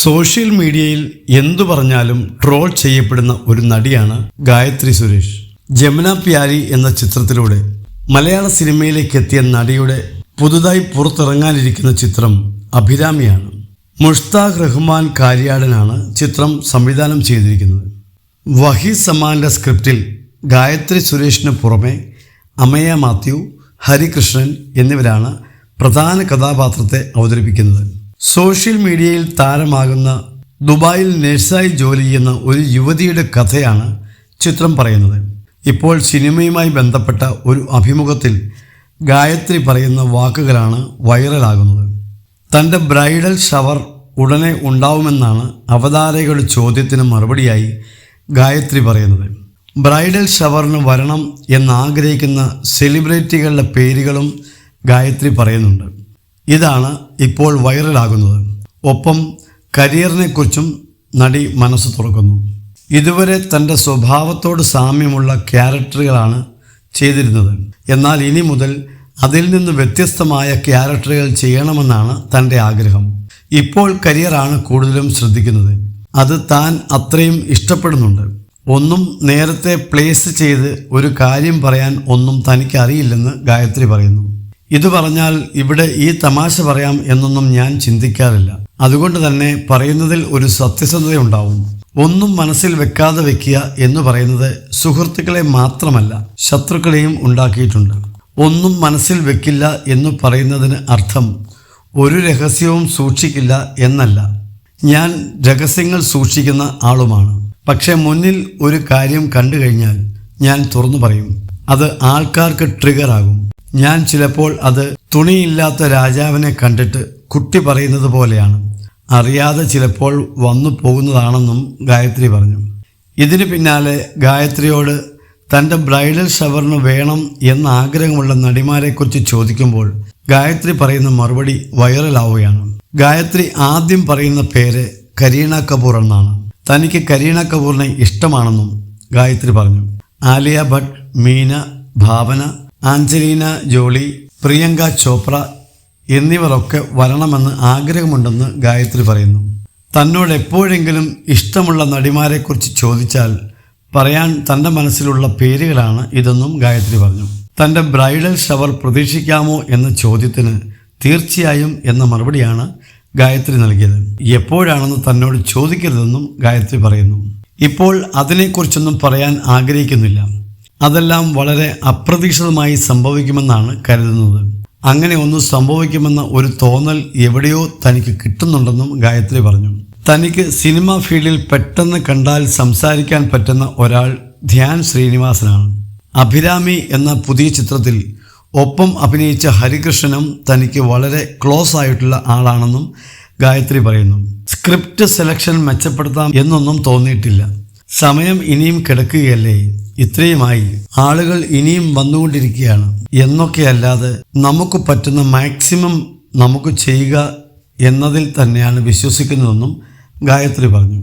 Social മീഡിയയിൽ എന്തു പറഞ്ഞാലും ട്രോൾ ചെയ്യപ്പെടുന്ന ഒരു നടിയാണ് ഗായത്രി സുരേഷ്. ജമുന പ്യാരി എന്ന ചിത്രത്തിലൂടെ മലയാള സിനിമയിലേക്ക് എത്തിയ നടിയുടെ പുതുതായി പുറത്തിറങ്ങാനിരിക്കുന്ന ചിത്രം അഭിരാമിയാണ്. മുഷ്താഖ് റഹ്മാൻ കാര്യാടനാണ് ചിത്രം സംവിധാനം ചെയ്തിരിക്കുന്നത്. വഹീദ് സമാന്റെ സ്ക്രിപ്റ്റിൽ ഗായത്രി സുരേഷിന് പുറമെ അമയ മാത്യു, ഹരികൃഷ്ണൻ എന്നിവരാണ് പ്രധാന കഥാപാത്രത്തെ അവതരിപ്പിക്കുന്നത്. സോഷ്യൽ മീഡിയയിൽ താരമാകുന്ന ദുബായിൽ നഴ്സായി ജോലി ചെയ്യുന്ന ഒരു യുവതിയുടെ കഥയാണ് ചിത്രം പറയുന്നത്. ഇപ്പോൾ സിനിമയുമായി ബന്ധപ്പെട്ട ഒരു അഭിമുഖത്തിൽ ഗായത്രി പറയുന്ന വാക്കുകളാണ് വൈറലാകുന്നത്. തൻ്റെ ബ്രൈഡൽ ഷവർ ഉടനെ ഉണ്ടാവുമെന്നാണ് അവതാരകരുടെ ചോദ്യത്തിന് മറുപടിയായി ഗായത്രി പറയുന്നത്. ബ്രൈഡൽ ഷവറിന് വരണം എന്നാഗ്രഹിക്കുന്ന സെലിബ്രിറ്റികളുടെ പേരുകളും ഗായത്രി പറയുന്നുണ്ട്. ഇതാണ് ഇപ്പോൾ വൈറലാകുന്നത്. ഒപ്പം കരിയറിനെക്കുറിച്ചും നടി മനസ്സ് തുറക്കുന്നു. ഇതുവരെ തൻ്റെ സ്വഭാവത്തോട് സാമ്യമുള്ള ക്യാരക്ടറുകളാണ് ചെയ്തിരുന്നത്. എന്നാൽ ഇനി മുതൽ അതിൽ നിന്ന് വ്യത്യസ്തമായ ക്യാരക്ടറുകൾ ചെയ്യണമെന്നാണ് തൻ്റെ ആഗ്രഹം. ഇപ്പോൾ കരിയറാണ് കൂടുതലും ശ്രദ്ധിക്കുന്നത്. അത് താൻ അത്രയും ഇഷ്ടപ്പെടുന്നുണ്ട്. ഒന്നും നേരത്തെ പ്ലേസ് ചെയ്ത് ഒരു കാര്യം പറയാൻ ഒന്നും തനിക്ക് അറിയില്ലെന്ന് ഗായത്രി പറയുന്നു. ഇത് പറഞ്ഞാൽ ഇവിടെ ഈ തമാശ പറയാം എന്നൊന്നും ഞാൻ ചിന്തിക്കാറില്ല. അതുകൊണ്ട് തന്നെ പറയുന്നതിൽ ഒരു സത്യസന്ധതയുണ്ടാവും. ഒന്നും മനസ്സിൽ വെക്കാതെ വെക്കുക എന്ന് പറയുന്നത് സുഹൃത്തുക്കളെ മാത്രമല്ല ശത്രുക്കളെയും ഉണ്ടാക്കിയിട്ടുണ്ട്. ഒന്നും മനസ്സിൽ വെക്കില്ല എന്ന് പറയുന്നതിന് അർത്ഥം ഒരു രഹസ്യവും സൂക്ഷിക്കില്ല എന്നല്ല. ഞാൻ രഹസ്യങ്ങൾ സൂക്ഷിക്കുന്ന ആളുമാണ്. പക്ഷെ മുന്നിൽ ഒരു കാര്യം കണ്ടു കഴിഞ്ഞാൽ ഞാൻ തുറന്നു പറയും. അത് ആൾക്കാർക്ക് ട്രിഗർ ആകും. ഞാൻ ചിലപ്പോൾ അത് തുണിയില്ലാത്ത രാജാവിനെ കണ്ടിട്ട് കുട്ടി പറയുന്നത് പോലെയാണ്. അറിയാതെ ചിലപ്പോൾ വന്നു പോകുന്നതാണെന്നും ഗായത്രി പറഞ്ഞു. ഇതിന് പിന്നാലെ ഗായത്രിയോട് തൻ്റെ ബ്രൈഡൽ ഷവറിന് വേണം എന്ന ആഗ്രഹമുള്ള നടിമാരെക്കുറിച്ച് ചോദിക്കുമ്പോൾ ഗായത്രി പറയുന്ന മറുപടി വൈറലാവുകയാണ്. ഗായത്രി ആദ്യം പറയുന്ന പേര് കരീന കപൂർ എന്നാണ്. തനിക്ക് കരീന കപൂറിനെ ഇഷ്ടമാണെന്നും ഗായത്രി പറഞ്ഞു. ആലിയ ഭട്ട്, മീന, ഭാവന, ആഞ്ചലീന ജോളി, പ്രിയങ്ക ചോപ്ര എന്നിവരൊക്കെ വരണമെന്ന് ആഗ്രഹമുണ്ടെന്ന് ഗായത്രി പറയുന്നു. തന്നോട് എപ്പോഴെങ്കിലും ഇഷ്ടമുള്ള നടിമാരെക്കുറിച്ച് ചോദിച്ചാൽ പറയാൻ തൻ്റെ മനസ്സിലുള്ള പേരുകളാണ് ഇതെന്നും ഗായത്രി പറഞ്ഞു. തൻ്റെ ബ്രൈഡൽ ഷവർ പ്രതീക്ഷിക്കാമോ എന്ന ചോദ്യത്തിന് തീർച്ചയായും എന്ന മറുപടിയാണ് ഗായത്രി നൽകിയത്. എപ്പോഴാണെന്ന് തന്നോട് ചോദിക്കരുതെന്നും ഗായത്രി പറയുന്നു. ഇപ്പോൾ അതിനെക്കുറിച്ചൊന്നും പറയാൻ ആഗ്രഹിക്കുന്നില്ല. അതെല്ലാം വളരെ അപ്രതീക്ഷിതമായി സംഭവിക്കുമെന്നാണ് കരുതുന്നത്. അങ്ങനെ ഒന്നും സംഭവിക്കുമെന്ന ഒരു തോന്നൽ എവിടെയോ തനിക്ക് കിട്ടുന്നുണ്ടെന്നും ഗായത്രി പറഞ്ഞു. തനിക്ക് സിനിമ ഫീൽഡിൽ പെട്ടെന്ന് കണ്ടാൽ സംസാരിക്കാൻ പറ്റുന്ന ഒരാൾ ധ്യാൻ ശ്രീനിവാസനാണ്. അഭിരാമി എന്ന പുതിയ ചിത്രത്തിൽ ഒപ്പം അഭിനയിച്ച ഹരികൃഷ്ണനും തനിക്ക് വളരെ ക്ലോസ് ആയിട്ടുള്ള ആളാണെന്നും ഗായത്രി പറയുന്നു. സ്ക്രിപ്റ്റ് സെലക്ഷൻ മെച്ചപ്പെടുത്താം എന്നൊന്നും തോന്നിയിട്ടില്ല. സമയം ഇനിയും കിടക്കുകയല്ലേ, ഇത്രയുമായി, ആളുകൾ ഇനിയും വന്നുകൊണ്ടിരിക്കുകയാണ് എന്നൊക്കെയല്ലാതെ നമുക്ക് പറ്റുന്ന മാക്സിമം നമുക്ക് ചെയ്യുക എന്നതിൽ തന്നെയാണ് വിശ്വസിക്കുന്നതെന്നും ഗായത്രി പറഞ്ഞു.